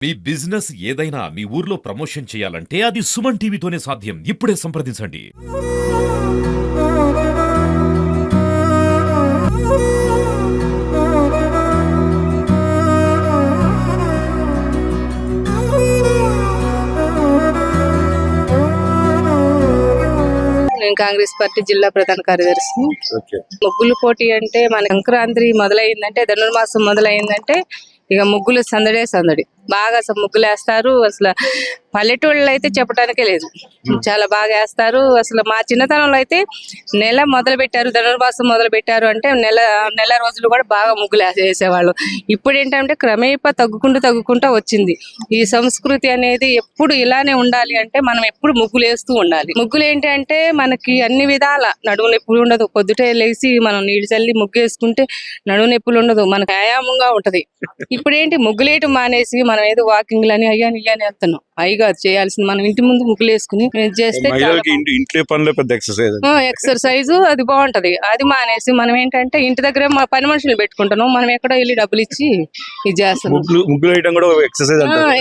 మీ business ఏదైనా మీ ఊర్లో promotion చేయాలంటే అది సుమన్ టీవీతోనే సాధ్యం. ఇప్పుడే సంప్రదించండి. నేను కాంగ్రెస్ పార్టీ జిల్లా ప్రధాన కార్యదర్శి. ముగ్గులు పోటీ అంటే మన సంక్రాంతి మొదలైందంటే ధనుర్మాసం మొదలైందంటే ఇక ముగ్గులు సందడే సందడి. బాగా అసలు ముగ్గులు వేస్తారు. అసలు పల్లెటూళ్ళు అయితే చెప్పడానికే లేదు, చాలా బాగా వేస్తారు. అసలు మా చిన్నతనంలో అయితే నెల మొదలు పెట్టారు, ధనుర్మాసం మొదలు పెట్టారు అంటే నెల రోజులు కూడా బాగా ముగ్గులు వేసేవాళ్ళు. ఇప్పుడు ఏంటంటే క్రమేపా తగ్గుకుంటూ వచ్చింది. ఈ సంస్కృతి అనేది ఎప్పుడు ఇలానే ఉండాలి అంటే మనం ఎప్పుడు ముగ్గులు వేస్తూ ఉండాలి. ముగ్గులు ఏంటంటే మనకి అన్ని విధాల నడుము నొప్పులు ఉండదు. పొద్దుటే లేచి మనం నీళ్ళు చల్లి ముగ్గు వేసుకుంటే నడుము నొప్పులు ఉండదు, మనకు వ్యాయామంగా ఉంటది. ఇప్పుడు ఏంటి ముగ్గులేయటం మానేసి మనం ఏదో వాకింగ్ లని అయ్యాని వెళ్తున్నాం. అయ్యగా చేయాల్సింది మనం ఇంటి ముందు ముగ్గులు వేసుకుని చేస్తే ఎక్సర్సైజ్ అది బాగుంటది. అది మానేసి మనం ఏంటంటే ఇంటి దగ్గర పని మనుషులు పెట్టుకుంటున్నాం, మనం ఎక్కడో వెళ్ళి డబ్బులు ఇచ్చి ఇది చేస్తాం.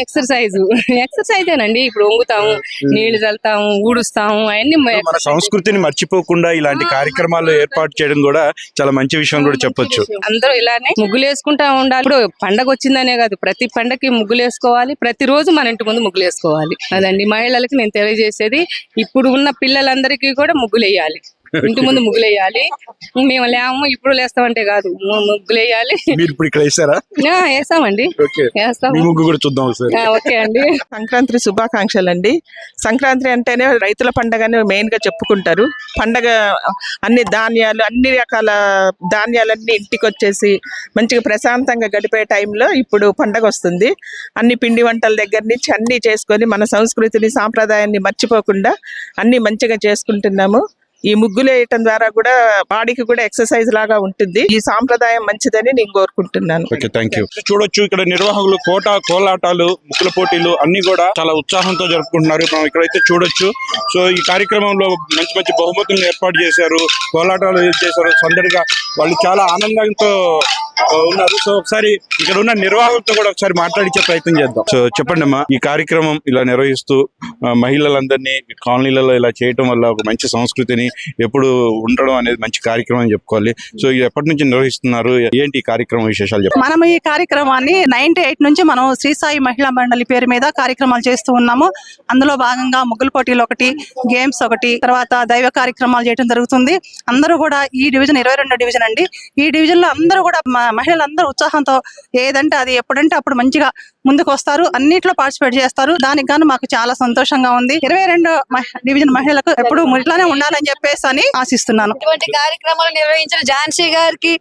ఎక్సర్సైజేనండి. ఇప్పుడు వంగుతాము, నీళ్లు చల్లుతాము, ఊడుస్తాము, అవన్నీ మన సంస్కృతిని మర్చిపోకుండా ఇలాంటి కార్యక్రమాలు ఏర్పాటు చేయడం కూడా చాలా మంచి విషయం కూడా చెప్పొచ్చు. అందరూ ఇలానే ముగ్గులు వేసుకుంటా ఉండాలి. ఇప్పుడు పండగ వచ్చిందనే కాదు, ప్రతి పండగకి ముగ్గులు వేసుకోవాలి. ప్రతిరోజు మన ఇంటి ముందు ముగ్గులు వేసుకోవాలి. అదండి మహిళలకి నేను తెలియజేసేది. ఇప్పుడు ఉన్న పిల్లలందరికీ కూడా ముగ్గులు వేయాలి, ఇంటి ముందు ముగ్గులు వేయాలి. మేము లేము ఇప్పుడు లేస్తామంటే కాదు, ముగ్గులు వేయాలి. వేస్తామండి, ఓకే అండి. సంక్రాంతి శుభాకాంక్షలు అండి. సంక్రాంతి అంటేనే రైతుల పండగని మెయిన్ గా చెప్పుకుంటారు. పండగ అన్ని ధాన్యాలు, అన్ని రకాల ధాన్యాలన్నీ ఇంటికి వచ్చేసి మంచిగా ప్రశాంతంగా గడిపే టైంలో ఇప్పుడు పండగ వస్తుంది. అన్ని పిండి వంటల దగ్గర నుంచి అన్ని చేసుకొని మన సంస్కృతిని సాంప్రదాయాన్ని మర్చిపోకుండా అన్ని మంచిగా చేసుకుంటున్నాము. ఈ ముగ్గులు వేయటం ద్వారా కూడా బాడీకి కూడా ఎక్సర్సైజ్ లాగా ఉంటుంది. ఈ సాంప్రదాయం మంచిదని నేను కోరుకుంటున్నాను. చూడొచ్చు ఇక్కడ నిర్వాహకులు కోలాటాలు, ముగ్గుల పోటీలు అన్ని కూడా చాలా ఉత్సాహంతో జరుపుకుంటున్నారు. మనం ఇక్కడైతే చూడొచ్చు. సో ఈ కార్యక్రమంలో మంచి మంచి బహుమతులను ఏర్పాటు చేశారు, కోలాటాలు చేశారు. సందడిగా వాళ్ళు చాలా ఆనందంతో ఉన్నారు. సో ఒకసారి ఇక్కడ ఉన్న నిర్వాహకులతో కూడా ఒకసారి మాట్లాడించే ప్రయత్నం చేద్దాం. సో చెప్పండి అమ్మా, ఈ కార్యక్రమం ఇలా నిర్వహిస్తూ మహిళలందరినీ కాలనీలలో ఇలా చేయటం వల్ల ఒక మంచి సంస్కృతిని ఎప్పుడు ఉండడం అనేది మంచి కార్యక్రమం అని చెప్పుకోవాలి. సో ఎప్పటి నుంచి నిర్వహిస్తున్నారు, ఏంటి ఈ కార్యక్రమం విశేషాలు చెప్పండి. మనం ఈ కార్యక్రమాన్ని 98 నుంచి మనం శ్రీ సాయి మహిళా మండలి పేరు మీద కార్యక్రమాలు చేస్తూ ఉన్నాము. అందులో భాగంగా ముగ్గుల పోటీలు ఒకటి, గేమ్స్ ఒకటి, తర్వాత దైవ కార్యక్రమాలు చేయడం జరుగుతుంది. అందరూ కూడా ఈ డివిజన్ 22వ డివిజన్ అండి. ఈ డివిజన్ లో అందరూ కూడా మహిళలందరూ ఉత్సాహంతో ఏదంటే అది ఎప్పుడంటే అప్పుడు మంచిగా ముందుకు వస్తారు, అన్నిట్లో పార్టిసిపేట్ చేస్తారు. దానికి గాను మాకు చాలా సంతోషంగా ఉంది. 22 డివిజన్ మహిళలకు ఎప్పుడు ఇట్లానే ఉండాలని చెప్పేసి అని ఆశిస్తున్నాను. ఇటువంటి కార్యక్రమాలు నిర్వహించిన ఝాన్సీ గారికి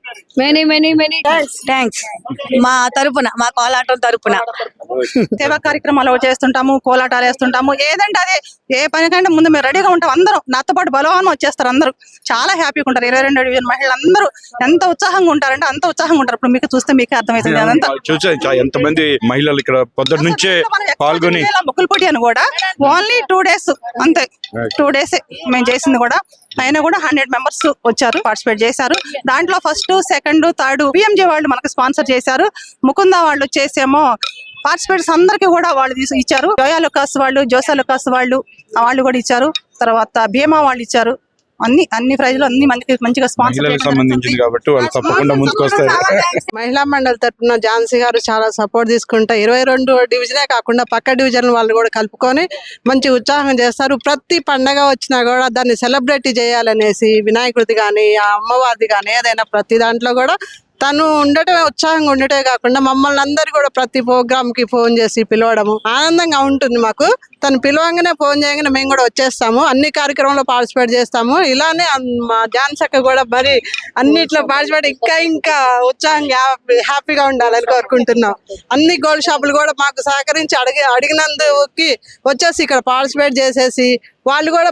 మెనీ మెనీ మెనీ థ్యాంక్స్. మా తరపున, మా కోలాటం తరపున సేవా కార్యక్రమాలు చేస్తుంటాము, కోలాటాలు వేస్తుంటాము. ఏదంటే అదే ఏ పనికంటే ముందు మేము రెడీగా ఉంటాం. అందరూ నాతో పాటు బలవానం వచ్చేస్తారు. అందరూ చాలా హ్యాపీగా ఉంటారు. 22 డివిజన్ మహిళలందరూ ఎంత ఉత్సాహంగా ఉంటారంటే అంత ఉత్సాహంగా ఉంటారు. ఇప్పుడు మీకు చూస్తే మీకే అర్థమవుతుంది. అదంతా ఎంతమంది మహిళలు ఇక్కడ పొద్దున్న నుంచే పాల్గొని ముగ్గుల పోటీ అని కూడా ఓన్లీ 2 days అంతే, 2 days మేము చేసింది కూడా. అయినా కూడా 100 members వచ్చారు, పార్టిసిపేట్ చేశారు. దాంట్లో ఫస్ట్, సెకండ్, థర్డ్ పిఎంజే వాళ్ళు మనకు స్పాన్సర్ చేశారు. ముకుంద వాళ్ళు వచ్చేసేమో పార్టిసిపేట్స్ అందరికీ కూడా వాళ్ళు ఇచ్చారు. జోయా లుకాస్ వాళ్ళు, జోసా లుకాస్ వాళ్ళు కూడా ఇచ్చారు. తర్వాత భీమా వాళ్ళు ఇచ్చారు. అన్ని ప్రైజ్లు అన్ని మంచిగా స్పాన్సర్ సంబంధించింది కాబట్టి వాళ్ళు తప్పకుండా ముందుకు వస్తారు. మహిళా మండలి తరఫున ఝాన్సీ గారు చాలా సపోర్ట్ తీసుకుంటా 22 డివిజనే కాకుండా పక్క డివిజన్ వాళ్ళు కూడా కలుపుకొని మంచి ఉత్సాహం చేస్తారు. ప్రతి పండగ వచ్చినా కూడా దాన్ని సెలబ్రేట్ చేయాలనేసి వినాయకుడిది కానీ అమ్మవారిది కానీ ఏదైనా ప్రతి దాంట్లో కూడా తను ఉండటమే, ఉత్సాహంగా ఉండటమే కాకుండా మమ్మల్ని అందరు కూడా ప్రతి ప్రోగ్రామ్ కి ఫోన్ చేసి పిలవడము ఆనందంగా ఉంటుంది మాకు. తను పిలవంగానే ఫోన్ చేయగానే మేము కూడా వచ్చేస్తాము, అన్ని కార్యక్రమంలో పార్టిసిపేట్ చేస్తాము. ఇలానే మా ఝాన్సీ అక్క కూడా మరి అన్నిట్లో పార్టిసిపేట్ ఇంకా ఉత్సాహంగా హ్యాపీగా ఉండాలని కోరుకుంటున్నాం. అన్ని గోల్డ్ షాపులు కూడా మాకు సహకరించి అడిగినందుకు వచ్చేసి ఇక్కడ పార్టిసిపేట్ చేసేసి వాళ్ళు కూడా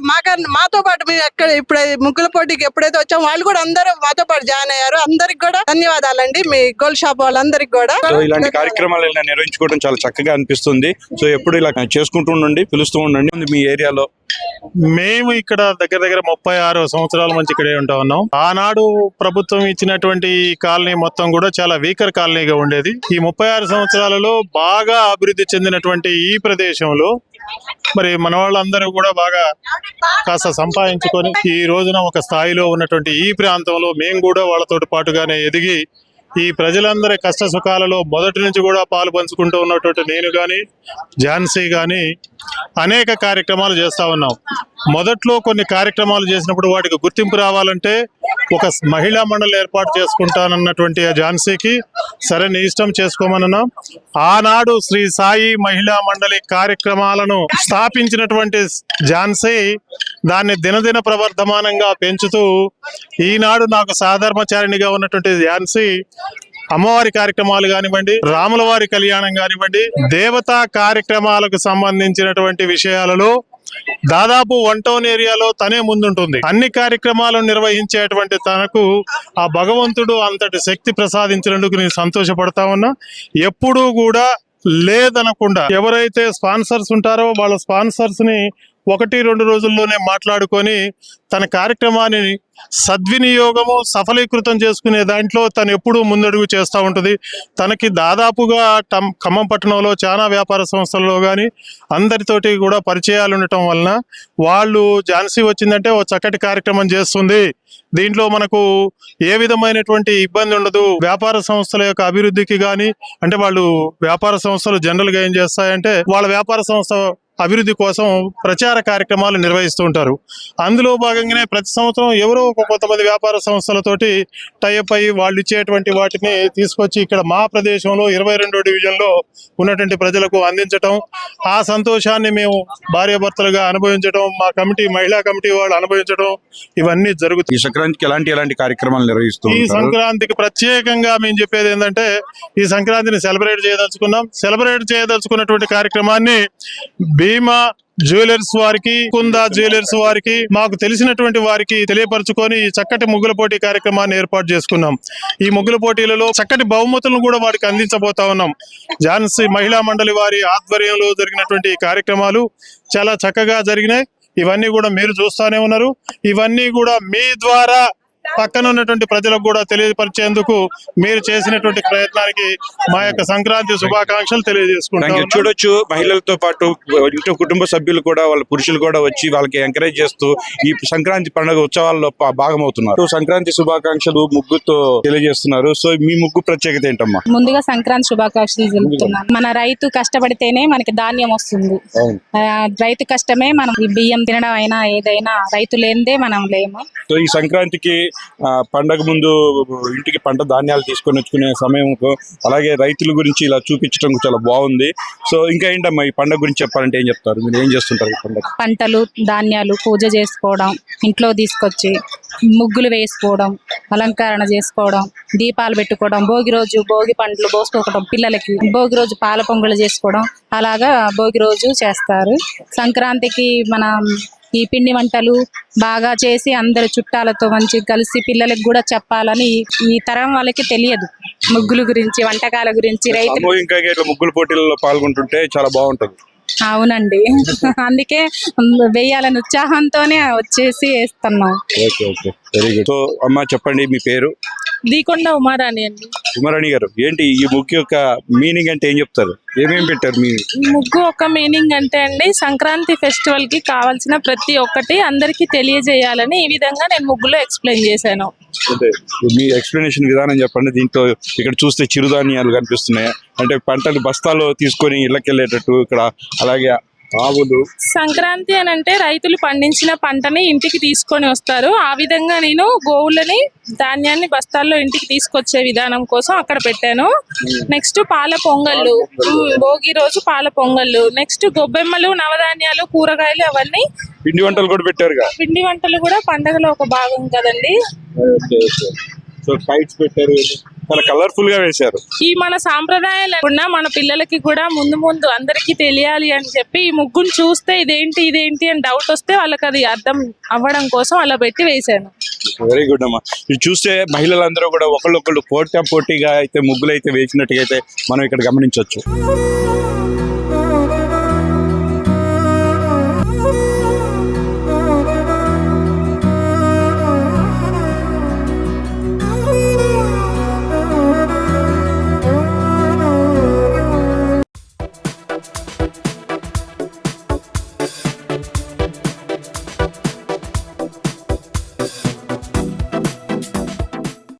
మాతో పాటు మేము ఎక్కడ ఇప్పుడు ముగ్గుల పోటీకి ఎప్పుడైతే వచ్చామో వాళ్ళు కూడా అందరూ మాతో పాటు జాయిన్ అయ్యారు. అందరికి కూడా ధన్యవాదాలండి, మీ గోల్డ్ షాప్ వాళ్ళందరికి కూడా. ఇలాంటి కార్యక్రమాలు ఇలా నిర్వహించుకోవడం చాలా చక్కగా అనిపిస్తుంది. సో ఎప్పుడు ఇలా చేసుకుంటూ ఉండండి. పిలుస్తూ ఉండండి మీ ఏరియాలో. మేము ఇక్కడ దగ్గర దగ్గర 36 సంవత్సరాల నుంచి ఇక్కడే ఉంటా ఉన్నాం. ఆనాడు ప్రభుత్వం ఇచ్చినటువంటి ఈ కాలనీ మొత్తం కూడా చాలా వీకర్ కాలనీగా ఉండేది. ఈ 36 సంవత్సరాలలో బాగా అభివృద్ధి చెందినటువంటి ఈ ప్రదేశంలో మరి మన వాళ్ళందరూ కూడా బాగా కాస్త సంపాదించుకొని ఈ రోజున ఒక స్థాయిలో ఉన్నటువంటి ఈ ప్రాంతంలో మేము కూడా వాళ్ళతో పాటుగానే ఎదిగి ఈ ప్రజలందరి కష్ట సుఖాలలో మొదటి నుంచి కూడా పాలు పంచుకుంటూ ఉన్నటువంటి నేను కానీ ఝాన్సీ కానీ అనేక కార్యక్రమాలు చేస్తూ ఉన్నాం. మొదట్లో కొన్ని కార్యక్రమాలు చేసినప్పుడు వాటికి గుర్తింపు రావాలంటే ఒక మహిళా మండలి ఏర్పాటు చేసుకుంటానన్నటువంటి ఆ ఝాన్సీకి సరే నీ ఇష్టం చేసుకోమన్నాం. ఆనాడు శ్రీ సాయి మహిళా మండలి కార్యక్రమాలను స్థాపించినటువంటి ఝాన్సీ దాన్ని దినదిన ప్రవర్ధమానంగా పెంచుతూ ఈనాడు నాకు సాధర్మచారిణిగా ఉన్నటువంటి ఝాన్సీ అమ్మవారి కార్యక్రమాలు కానివ్వండి, రాముల వారి కళ్యాణం కానివ్వండి, దేవతా కార్యక్రమాలకు సంబంధించినటువంటి విషయాలలో దాదాపు 1 టౌన్ ఏరియాలో తనే ముందుంటుంది. అన్ని కార్యక్రమాలు నిర్వహించేటువంటి తనకు ఆ భగవంతుడు అంతటి శక్తి ప్రసాదించినందుకు నేను సంతోషపడతా ఉన్నా. ఎప్పుడూ కూడా లేదనకుండా ఎవరైతే స్పాన్సర్స్ ఉంటారో వాళ్ళ స్పాన్సర్స్ ని 1-2 రోజుల్లోనే మాట్లాడుకొని తన కార్యక్రమాన్ని సద్వినియోగము సఫలీకృతం చేసుకునే దాంట్లో తను ఎప్పుడూ ముందడుగు చేస్తూ ఉంటుంది. తనకి దాదాపుగా ఖమ్మం పట్టణంలో చాలా వ్యాపార సంస్థల్లో కానీ అందరితోటి కూడా పరిచయాలు ఉండటం వలన వాళ్ళు ఝాన్సీ వచ్చిందంటే ఓ చక్కటి కార్యక్రమం చేస్తుంది, దీంట్లో మనకు ఏ విధమైనటువంటి ఇబ్బంది ఉండదు, వ్యాపార సంస్థల యొక్క అభివృద్ధికి కానీ, అంటే వాళ్ళు వ్యాపార సంస్థలు జనరల్గా ఏం చేస్తాయంటే వాళ్ళ వ్యాపార సంస్థ అభివృద్ధి కోసం ప్రచార కార్యక్రమాలు నిర్వహిస్తూ ఉంటారు. అందులో భాగంగానే ప్రతి సంవత్సరం ఎవరో కొంతమంది వ్యాపార సంస్థలతోటి టైఅప్ అయ్యి వాళ్ళు ఇచ్చేటువంటి వాటిని తీసుకొచ్చి ఇక్కడ మా ప్రదేశంలో 22వ డివిజన్లో ఉన్నటువంటి ప్రజలకు అందించటం, ఆ సంతోషాన్ని మేము భార్యాభర్తలుగా అనుభవించడం, మా కమిటీ మహిళా కమిటీ వాళ్ళు అనుభవించడం, ఇవన్నీ జరుగుతాయి. ఈ సంక్రాంతికి ఎలాంటి కార్యక్రమాలు నిర్వహిస్తూ ఈ సంక్రాంతికి ప్రత్యేకంగా మేము చెప్పేది ఏంటంటే ఈ సంక్రాంతిని సెలబ్రేట్ చేయదలుచుకున్నటువంటి కార్యక్రమాన్ని భీమా జ్యువెలర్స్ వారికి, కుందా జ్యువెలర్స్ వారికి, మాకు తెలిసినటువంటి వారికి తెలియపరచుకొని ఈ చక్కటి ముగ్గుల పోటీ కార్యక్రమాన్ని ఏర్పాటు చేసుకున్నాం. ఈ ముగ్గుల పోటీలలో చక్కటి బహుమతులను కూడా వారికి అందించబోతా ఉన్నాం. ఝాన్సీ మహిళా మండలి వారి ఆధ్వర్యంలో జరిగినటువంటి ఈ కార్యక్రమాలు చాలా చక్కగా జరిగినాయి. ఇవన్నీ కూడా మీరు చూస్తూనే ఉన్నారు. ఇవన్నీ కూడా మీ ద్వారా పక్కన ఉన్నటువంటి ప్రజలకు కూడా తెలియపరిచేందుకు మీరు చేసినటువంటి ప్రయత్నానికి మా యొక్క సంక్రాంతి శుభాకాంక్షలు తెలియజేసుకుంటాం. చూడొచ్చు, మహిళలతో పాటు ఇంట్లో కుటుంబ సభ్యులు కూడా వాళ్ళ పురుషులు కూడా వచ్చి వాళ్ళకి ఎంకరేజ్ చేస్తూ ఈ సంక్రాంతి పండుగ ఉత్సవాల్లో భాగమవుతున్నారు. సంక్రాంతి శుభాకాంక్షలు ముగ్గుతో తెలియజేస్తున్నారు. సో మీ ముగ్గు ప్రత్యేకత ఏంటమ్మా? ముందుగా సంక్రాంతి శుభాకాంక్షలు తెలుపుతున్నాను. మన రైతు కష్టపడితేనే మనకి ధాన్యం వస్తుంది. రైతు కష్టమే మనం బియ్యం తినడం అయినా ఏదైనా, రైతు లేనిదే మనం లేము. సో ఈ సంక్రాంతికి పండగ ముందు ఇంటికి పంట ధాన్యాలు తీసుకొని వచ్చుకునే సమయం, అలాగే రైతుల గురించి ఇలా చూపించడం చాలా బాగుంది. సో ఇంకా ఏంటమ్మా ఈ పండగ గురించి చెప్పాలంటే ఏం చెప్తారు? మీరు ఏం చేస్తుంటారు ఈ పండగ? పంటలు ధాన్యాలు పూజ చేసుకోవడం, ఇంట్లో తీసుకొచ్చి ముగ్గులు వేసుకోవడం, అలంకరణ చేసుకోవడం, దీపాలు పెట్టుకోవడం, భోగి రోజు భోగి పండ్లు పోసుకోవడం, పిల్లలకి భోగి రోజు పాల పొంగలు చేసుకోవడం, అలాగా భోగి రోజు చేస్తారు. సంక్రాంతికి మనం ఈ పిండి వంటలు బాగా చేసి అందరు చుట్టాలతో మంచి కలిసి పిల్లలకు కూడా చెప్పాలని ఈ తరం వాళ్ళకి తెలియదు ముగ్గుల గురించి, వంటకాల గురించి. రైతులు ఇంకా ముగ్గుల పోటీలలో పాల్గొంటుంటే చాలా బాగుంటుంది. అవునండి, అందుకే వేయాలని ఉత్సాహంతోనే వచ్చేసి వేస్తున్నాం. Very good. సో అమ్మా చెప్పండి, మీ పేరు? దీకొండ ఉమారాణి అండి. ఉమారాణి గారు, ఏంటి ఈ ముగ్గు యొక్క మీనింగ్ అంటే ఏం చెప్తారు? ఏమేమి పెట్టారు మీ ముగ్గు ఒక మీనింగ్ అంటే అండి, సంక్రాంతి ఫెస్టివల్ కి కావాల్సిన ప్రతి ఒక్కటి అందరికి తెలియజేయాలని ఈ విధంగా నేను ముగ్గులో ఎక్స్ప్లెయిన్ చేశాను. మీ ఎక్స్ప్లెనేషన్ విధానం చెప్పండి. దీంట్లో ఇక్కడ చూస్తే చిరుధాన్యాలు కనిపిస్తున్నాయి, అంటే పంటలు బస్తాలో తీసుకొని ఇళ్ళకి వెళ్ళేటట్టు ఇక్కడ, అలాగే ఆవులు. సంక్రాంతి అని అంటే రైతులు పండించిన పంటని ఇంటికి తీసుకొని వస్తారు. ఆ విధంగా నేను గోవులని ధాన్యాన్ని బస్తాల్లో ఇంటికి తీసుకొచ్చే విధానం కోసం అక్కడ పెట్టాను. నెక్స్ట్ పాల పొంగళ్ళు, భోగి రోజు పాల పొంగళ్ళు, నెక్స్ట్ గొబ్బెమ్మలు, నవధాన్యాలు, కూరగాయలు, అవన్నీ. పిండి వంటలు కూడా పెట్టారుగా? పిండి వంటలు కూడా పండగలో ఒక భాగం కదండి. సో కైట్స్ పెట్టారు, చాలా కలర్ఫుల్ గా వేశారు. ఈ మన సాంప్రదాయాలు మన పిల్లలకి కూడా ముందు ముందు అందరికీ తెలియాలి అని చెప్పి ఈ ముగ్గును చూస్తే ఇదేంటి అని డౌట్ వస్తే వాళ్ళకి అది అర్థం అవ్వడం కోసం అలా పెట్టి వేశాను. వెరీ గుడ్ అమ్మా. ఇది చూస్తే మహిళలందరూ కూడా ఒకళ్ళొకళ్ళు పోటీగా అయితే ముగ్గులు అయితే వేసినట్టుగా అయితే మనం ఇక్కడ గమనించవచ్చు.